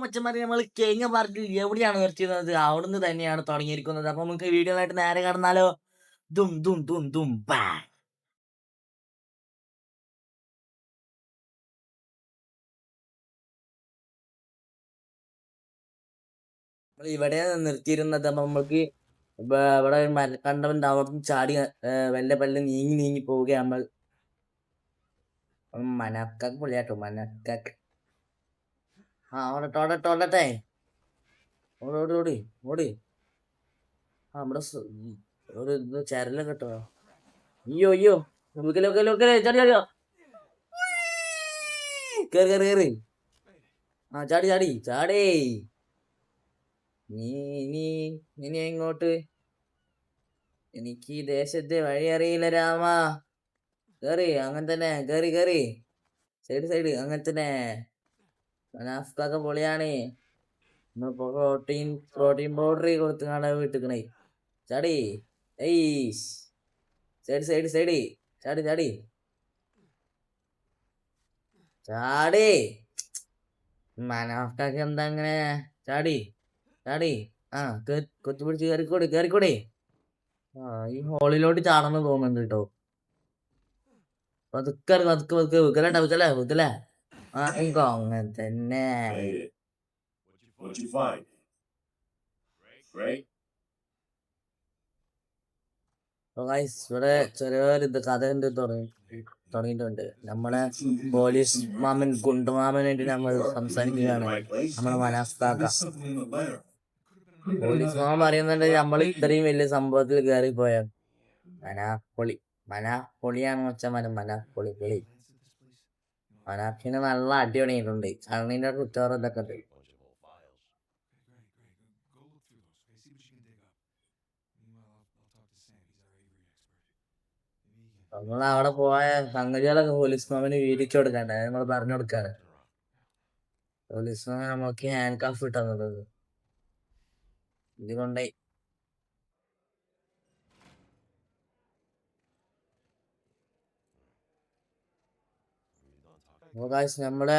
മച്ചന്മാരെ നമ്മൾ കഴിഞ്ഞ പാർട്ടിൽ എവിടെയാണ് നിർത്തിയിരുന്നത് അവിടുന്ന് തന്നെയാണ് തുടങ്ങിയിരിക്കുന്നത്. അപ്പൊ നമുക്ക് വീഡിയോ ആയിട്ട് നേരെ കടന്നാലോ. ദും ദും ദും ദും ബാ. നമ്മൾ ഇവിടെ നിർത്തിയിരുന്നത്. അപ്പൊ നമ്മൾക്ക് ഇവിടെ ഒരു മരക്കണ്ടമുണ്ട്, അവിടെ ചാടി വല്ല പല്ല് നീങ്ങി നീങ്ങി പോവുകയാണ് നമ്മൾ. മനക്കാക്ക് പൊളിയാട്ടോ മനക്കാക്ക്. ഓടട്ടെ ഓടട്ടെ ഓടട്ടെ, ഓടി ഓടി ഓടി ഓടി. നമ്മുടെ ഒരു ചരലൊക്കെ കേട്ടോ. അയ്യോ അയ്യോ, വെക്കലോ വെക്കലോ വെക്കലേ, ചാടി ചാടിയോ, കേറി കേറി കേറി. ചാടി ചാടി ചാടേ. നീ ഇനി ഇനി എങ്ങോട്ട്? എനിക്ക് ഈ ദേശത്തെ വഴി അറിയില്ല രാമ. കേറി അങ്ങനെ തന്നെ, കേറി കേറി. സൈഡ് സൈഡ് അങ്ങനെ തന്നെ. മനാഫ്കൊക്കെ പൊളിയാണ്. പ്രോട്ടീൻ പ്രോട്ടീൻ പൗഡർ കൊടുത്ത് കാണാൻ വീട്ടിക്കണേ. ചാടി. ഏയ് സൈഡ് സൈഡ് സൈഡ്, ചാടി ചാടി ചാടി. മനാഫ്കൊക്കെ എന്താ അങ്ങനെ? ചാടി ചാടി. കൊത്തി പിടിച്ച് കയറിക്കൂടി കയറിക്കൂടി. ഈ ഹോളിലോട്ട് ചാടണം തോന്നുന്നുണ്ട് കേട്ടോ. പതുക്കെ പതുക്കെ പതുക്കെ വിക്കലണ്ട വിക്കല വിക്കല. അങ്ങനെ തന്നെ. ഇവിടെ ചെറിയൊരു കഥ ഉണ്ട് തുടങ്ങിയിട്ടുണ്ട്. നമ്മളെ പോലീസ് മാമൻ ഗുണ്ടുമാമനായിട്ട് നമ്മൾ സംസാരിക്കുകയാണ്. നമ്മളെ മനാഫ്കാക്ക പോലീസ് മാമൻ പറയുന്നുണ്ട്, നമ്മൾ ഇത്രയും വലിയ സംഭവത്തിൽ കയറിപ്പോയ മനാപ്പൊളി മനാപ്പൊളിയാണ് മച്ചന്മാരെ. മനാപ്പൊളി പൊളി. മനാഫിന് നല്ല അടി തുടങ്ങിയിട്ടുണ്ട്. കണ്ണിന്റെ കുറ്റോറം ഇതൊക്കെ ഉണ്ട്. നമ്മൾ അവിടെ പോയ സംഗതികളൊക്കെ പോലീസ് മാമന് വീതിച്ചു കൊടുക്കണ്ട, നമ്മൾ പറഞ്ഞു കൊടുക്കാണ്. പോലീസ് മാമൻ നമ്മൾക്ക് ഹാൻഡ് കഫ് ഇട്ട് തന്നത് ഇതുകൊണ്ടേ. നമ്മളെ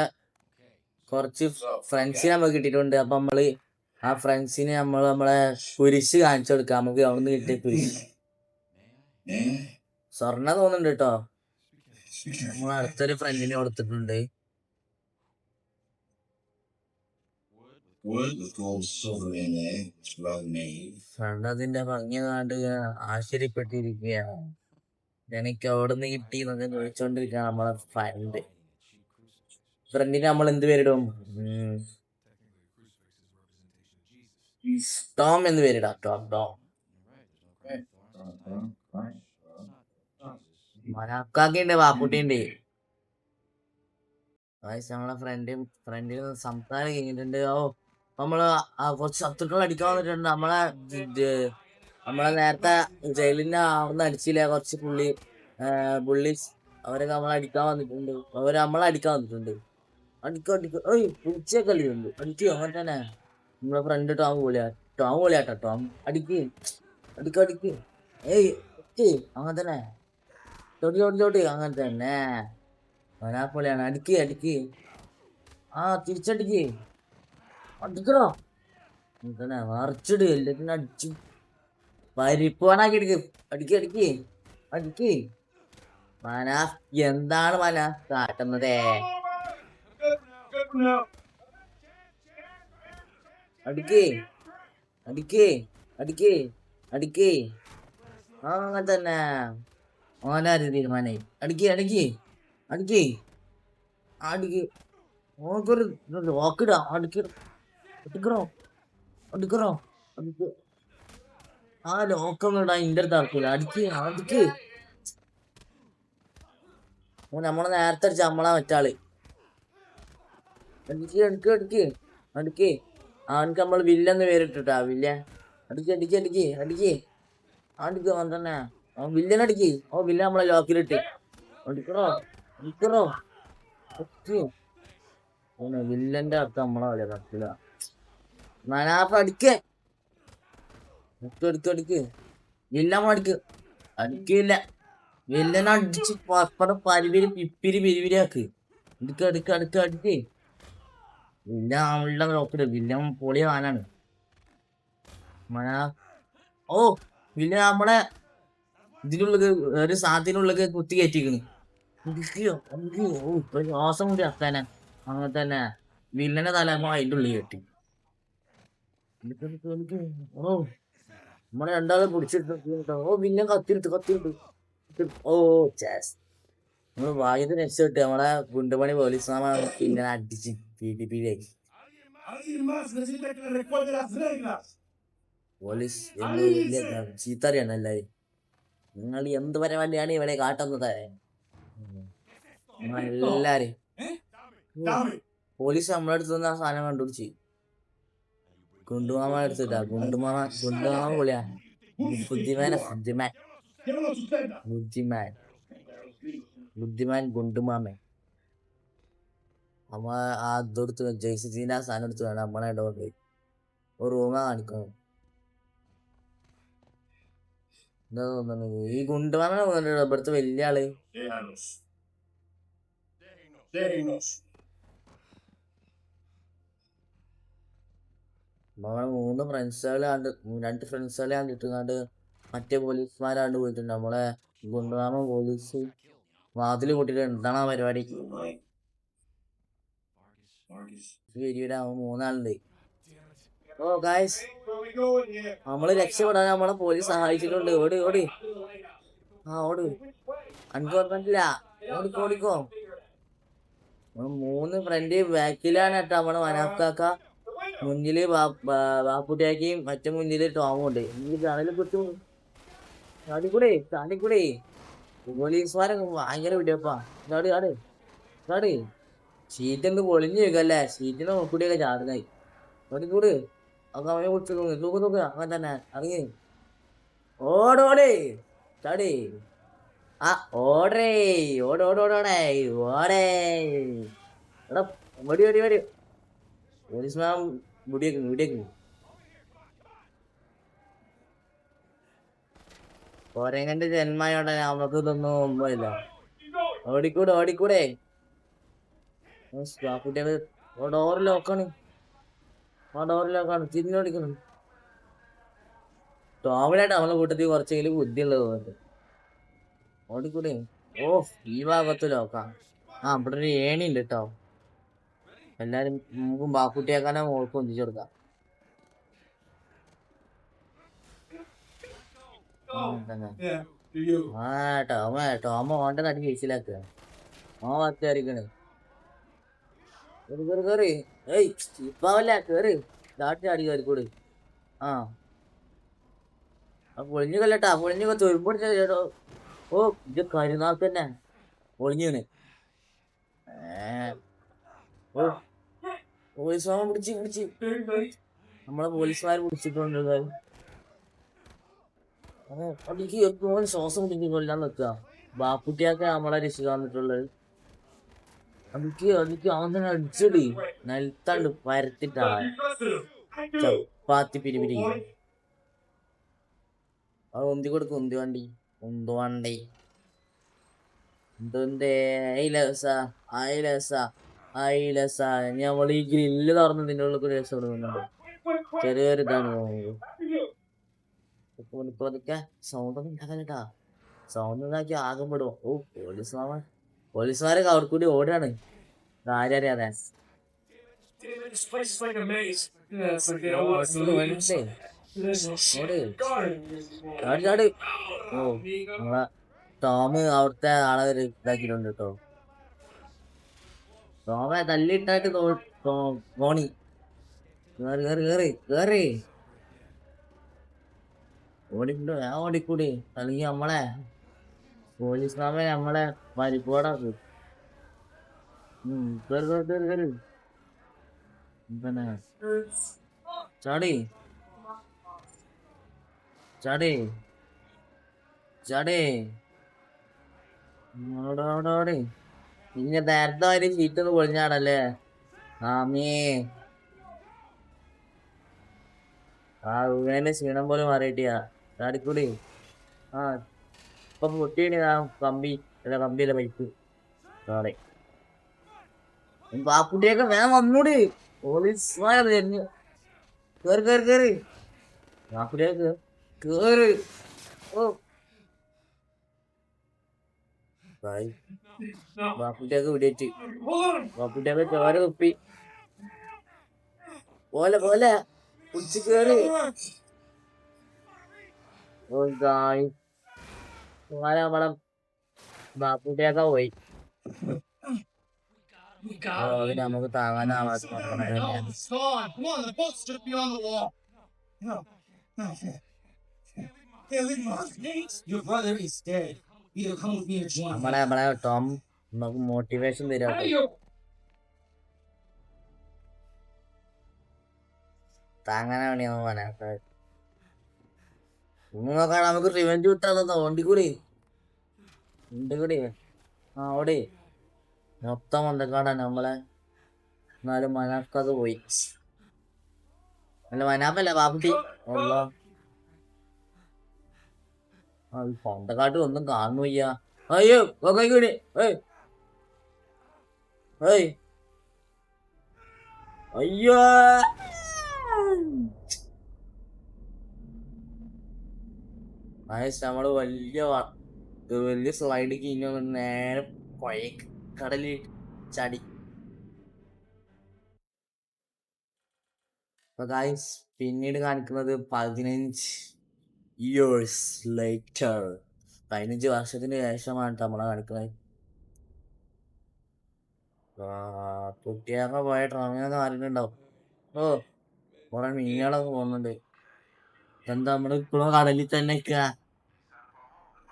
കുറച്ച് ഫ്രണ്ട്സിനെ നമുക്ക് കിട്ടിയിട്ടുണ്ട്. അപ്പൊ നമ്മള് ആ ഫ്രണ്ട്സിന് നമ്മളെ കുരിശ് കാണിച്ചു കൊടുക്കാം. നമുക്ക് അവിടുന്ന് കിട്ടിയ കുരിശ് സ്വർണ്ണ തോന്നുന്നുണ്ട് കേട്ടോ. നമ്മൾ അടുത്തൊരു ഫ്രണ്ടിന് കൊടുത്തിട്ടുണ്ട്. ഫ്രണ്ട് അതിന്റെ ഭംഗി കണ്ട് ആശ്ചര്യപ്പെട്ടിരിക്കുകയാണ്. എനിക്ക് അവിടുന്ന് കിട്ടി എന്നൊക്കെ ചോദിച്ചോണ്ടിരിക്കുകയാണ് നമ്മളെ ഫ്രണ്ടിന് നമ്മൾ എന്ത് പേരിടും? ടോം എന്ന് പേരിടാം. Tom Tom. മനാക്കാക്കിണ്ട്, വാപ്പുട്ടിണ്ട്. നമ്മളെ ഫ്രണ്ടിൽ സംസാരം കഴിഞ്ഞിട്ടുണ്ട്. നമ്മള് കുറച്ച് ശത്രുക്കൾ അടിക്കാൻ വന്നിട്ടുണ്ട്. നമ്മളെ നേരത്തെ ജയിലിന്റെ അവിടുന്ന് അടിച്ചില്ലേ കുറച്ച് പുള്ളീസ്, അവരൊക്കെ നമ്മളെ അടിക്കാൻ വന്നിട്ടുണ്ട്. അടിക്കുക അങ്ങനെ തന്നെ. നമ്മളെ ഫ്രണ്ട് ടോം പൊളിയാട്ടോ. ടോം അടിക്ക് അടിക്ക്. അങ്ങനെ തന്നെ. തൊടി അങ്ങനെ തന്നെ. മനാപ്പൊളിയാണ്. അടിക്ക് തിരിച്ചടിക്ക്. അടിക്കണോ തന്നെ, മറിച്ചിട്. എല്ലാത്തിനും അടിച്ച് പരിപ്പോണാക്കി എടുക്ക്. അടിക്ക്. മനാഫ് എന്താണ് മനാഫ് കാട്ടുന്നതേ? അടിക്ക് അങ്ങനെ തന്നെ. ഓനാര് തീരുമാനായി. അടിക്ക്. ഓക്കൊരു ലോക്കിടാ. അടിക്കണോ. ആ ലോക്കൊന്നും ഇടാൻ ഇന്റെ അടുത്ത് നടക്കൂല. അടിക്ക്. നമ്മളെ നേരത്തെ അടിച്ച നമ്മളാ മറ്റാള്. അടിക്ക്. അവനക്ക് നമ്മൾ വില്ലെന്ന് പേരിട്ടാ. വില്ല. അടിക്ക് തന്നെ. വില്ലനടിക്ക്. വില്ല നമ്മളെ ലോക്കിലിട്ട്. അടിക്കണോ. വില്ലന്റെ അർത്ഥം നമ്മളെ പോലെ നടക്കില്ല. മനാഫ് അടിക്ക്. അടിക്കില്ല. വില്ലനെ അടിച്ച് പപ്പടം പിരിവിരിയാക്ക്. അടിക്ക്. വില്ലൻ ആളുടെ നോക്കില്ല, വില്ലൻ പൊളി ആനാണ്. ഓ വില്ലൻ നമ്മളെ ഇതിനുള്ളത് ഒരു സാധനത്തിനുള്ളത് കുത്തി കയറ്റിക്കണ്. ഓ ഇപ്പൊ ശ്വാസം കൂടി അത്താനെ അങ്ങനെ തന്നെ വില്ലനെ തലമോ അതിന്റെ ഉള്ളിൽ കെട്ടി. ഓ നമ്മളെ രണ്ടാളും പിടിച്ചിട്ട് ഓ വില്ലൻ കത്തിയിട്ട് ഓ ചേസ് നമ്മള് വായുധ രക്ഷപ്പെട്ട് നമ്മളെ ഗുണ്ടുമണി പോലീസുമാരാണ് ഇങ്ങനെ അടിച്ച് പീഡിപ്പിയിലേക്ക്. പോലീസ് എന്ന് വലിയ ചീത്തറിയാണ് എല്ലാരും. നിങ്ങൾ എന്ത് പരിപാടിയാണ് ഇവിടെ കാട്ടുന്നത്? എല്ലാരും പോലീസ് നമ്മളെ അടുത്ത് നിന്ന് ആ സാധനം കണ്ടുപിടിച്ച് ഗുണ്ടുമാമ എടുത്തിട്ടാ. ഗുണ്ടുമാമ പൊളിയാ. ബുദ്ധിമാൻ ഗുണ്ടുമാമൻ. നമ്മ ആ ഇതെടുത്ത് ജയ്സിന്റെ ആ സാധനം എടുത്ത് വേണം നമ്മളെ ഇടപെട്ട് ഒരു റൂമ കാണിക്കണം. എന്താ തോന്നുന്നത് ഈ ഗുണ്ടുമാമനെ ഇവിടുത്തെ വലിയ ആള്. നമ്മളെ 3 ഫ്രണ്ട്സുകളാണ്ട് 2 ഫ്രണ്ട്സുകളെ കണ്ടിട്ടുങ്ങാണ്ട് മറ്റേ പോലീസുമാരാണ്ട് പോയിട്ടുണ്ട്. നമ്മളെ ഗുണ്ടുമാമ പോലീസ് വാതില് കൂട്ടിട്ട് എന്താണ് ആ പരിപാടി? വരിയുടെ 3 ആളുണ്ട്. ഓ ഗായ്സ് നമ്മള് രക്ഷപ്പെടാൻ നമ്മളെ പോലീസ് സഹായിച്ചിട്ടുണ്ട്. ഓടി ഓടി ഓട് അനക്ക് പറഞ്ഞിട്ടില്ല. ഓടിക്കോ. 3 ഫ്രണ്ട് ബാക്കിലാണ് കേട്ടോ. നമ്മളെ മനാഫ്കാക്ക മുന്നില് ബാപ്പുട്ടിയാക്കിയും മറ്റേ മുന്നില് ടോമും ഉണ്ട്. ഈ ചാനലിൽ കുറിച്ച് ചാടിക്കൂടെ പോലീസുമാരൊക്കെ ഭയങ്കര വിടിയപ്പാ. ചാട് ഷീറ്റ് എന്ത് പൊളിഞ്ഞു വെക്കല്ലേ. ഷീറ്റിനെ നോക്കൂടിയൊക്കെ ചാടുന്നായി. ഓടിക്കൂട് ഒക്കെ അവനെ കുറിച്ച് തൂക്ക് അങ്ങനെ തന്നെ ഇറങ്ങി ഓടോടേ ചാടി ഓടേ ഓടോടോടേ ഓടേ എടാ വടി പോലീസ്മാൻ മുടിയേക്ക് കൊരങ്ങന്റെ ജന്മായോടെ നമുക്ക് ഇതൊന്നും ഒന്നുമില്ല. ഓടിക്കൂടെ കുട്ടികള് ഡോറിലോക്കാണ് തിരിഞ്ഞോടിക്കണം. ടോമിനായിട്ട് നമ്മളെ കൂട്ടത്തിൽ കുറച്ചെങ്കിലും ബുദ്ധിയുള്ളത് തോന്നുന്നുണ്ട്. ഓടിക്കൂടെ. ഓ ഈ ഭാഗത്ത് ലോക്കാം. ഇവിടെ ഒരു ഏണി ഉണ്ട് കേട്ടോ. എല്ലാരും നമുക്കും ബാക്കുട്ടിയാക്കാനെ മോൾക്ക് ഒന്നിച്ചു കൊടുക്കാം. ടോമ ഓന്റെ നടി കേസിലാക്കുക. വത്തിയായിരിക്കണ്. കേറി ഏയ് ഇപ്പാവല്ല കേറി ചാടി കയറിക്കൂട്. പൊളിഞ്ഞു കല്ലട്ടാ പൊളിഞ്ഞു തൊരുമ്പോ. ഓ ഇത് കരുനാൾക്ക് തന്നെ പൊളിഞ്ഞാണ്. പോലീസുമാർ പിടിച്ച് നമ്മളെ പോലീസുമാർ പിടിച്ചിട്ടുണ്ട്. ശ്വാസം പിടിക്കൊല്ലാൻ നിൽക്കുക. ബാപ്പുട്ടിയൊക്കെ നമ്മളെ രക്ഷിക്കാൻ വന്നിട്ടുള്ളത്. അതിക്ക് അവൻ അടിച്ചടി നിലത്താണ്ട് പരത്തിട്ടാ ചപ്പാത്തി പിരിപിരി. അത് ഉന്തി കൊടുക്കും. ഉന്തുവണ്ടി നമ്മൾ ഈ ഗ്രില്ല് തുറന്ന് ഇതിൻ്റെ ഉള്ളിൽ രക്ഷപ്പെടുന്നുണ്ട്. ചെറിയൊരു ഇതാണ് തോന്നുന്നത്. സൗണ്ട് ഒന്നും ഉണ്ടാക്കാനട്ടാ. സൗണ്ട് ഉണ്ടാക്കി ആകെ പെടും. ഓ പോലീസുമാരൊക്കെ അവിടെ കൂടി ഓടാണ് ആരും അറിയാതെ. ചാട് ഓ നമ്മളെ ടോമ് അവിടുത്തെ ആളെ ഇതാക്കിയിട്ടുണ്ട് കേട്ടോ. ടോമെ തല്ലിട്ടായിട്ട് തോണി കേറി ഓടിക്കൂടി അല്ലെങ്കിൽ നമ്മളെ പോലീസ് മാമ നമ്മളെ പരിപ്പോടാക്ക്. കേറി പിന്നെ ചാടി പിന്നെ നേരത്തെ വരെ ചീറ്റൊന്ന് പൊളിഞ്ഞാടല്ലേ ആമേ. വീണന്റെ ക്ഷീണം പോലെ മാറിയിട്ടിയാ. ചാടിക്കൂടി ഇപ്പൊ പൊട്ടിയാണ് കമ്പിയിലെ പൈപ്പ്. ബാപ്പുട്ടിയൊക്കെ വേഗം വന്നൂടി. പോലീസുമാർ വരുന്നു. കേറ് കേറ് കേറ് ബാപ്പുട്ടിയാക്ക് കേറ്. ഓ ഭായ് ബാപ്പുട്ടിയാക്ക് വിടേറ്റ് ബാപ്പുട്ടിയാക്ക് ചോര തുപ്പി പോലെ പോലെ പിടിച്ച് കേറി. ഓ ഗായ് നമ്മളെ ബാപ്പുട്ടിയാക്ക പോയി. അതിന് നമുക്ക് താങ്ങാനാവാത്ത നമ്മളെ ടോം നമുക്ക് മോട്ടിവേഷൻ തരാം. താങ്ങാനാ വേണ്ടി നോക്കാൻ നമുക്ക് റിവെഞ്ച് വിട്ടാ വണ്ടിക്കൂടി വണ്ടിക്കൂടി ആ ഓടി മൊത്തം വന്നക്കാടാ നമ്മളെ. എന്നാലും മനാഫ്കത് പോയി. അല്ല മനാഫല്ല ബാപ്പുട്ടി. സ്വന്തക്കാട്ട് ഒന്നും കാണുന്നു വയ്യ. അയ്യോ കൂടി അയ്യോ നമ്മള് വലിയ സ്ലൈഡ് കഴിഞ്ഞ നേരെ കടലിൽ ചാടി. ഗായ്സ് പിന്നീട് കാണിക്കുന്നത് 15 years later. 15 വർഷത്തിന് ശേഷമാണ് നമ്മളെ കാണിക്കുന്നത്. കുട്ടിയൊക്കെ പോയ ട്രമിനൊക്കെ മാറിയിട്ടുണ്ടാവും. ഓ കുറെ മീനുകളൊക്കെ പോകുന്നുണ്ട്. എന്താ നമ്മള് ഇപ്പോഴും കടലിൽ തന്നെ നിൽക്കുക.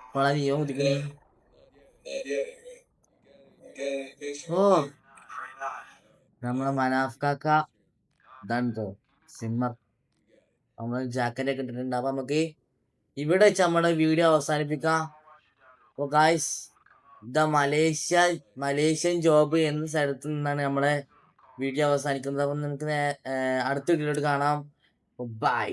ഇപ്പോഴാ ജീവൻ കുതിക്കണേ. ഓ നമ്മളെ മനാഫ്കാക്ക ഇതാണ് സിമ്മർ. നമ്മള് ജാക്കറ്റ് ഒക്കെ ഇട്ടിട്ടുണ്ട്. അപ്പൊ നമുക്ക് ഇവിടെ വെച്ച് നമ്മുടെ വീഡിയോ അവസാനിപ്പിക്കാം. അപ്പൊ ഗായ്സ് മലേഷ്യൻ ജോബ് എന്ന സ്ഥലത്ത് നിന്നാണ് നമ്മളെ വീഡിയോ അവസാനിക്കുന്നത്. അപ്പൊ നമുക്ക് അടുത്ത വീഡിയോയിലോട്ട് കാണാം. ബൈ.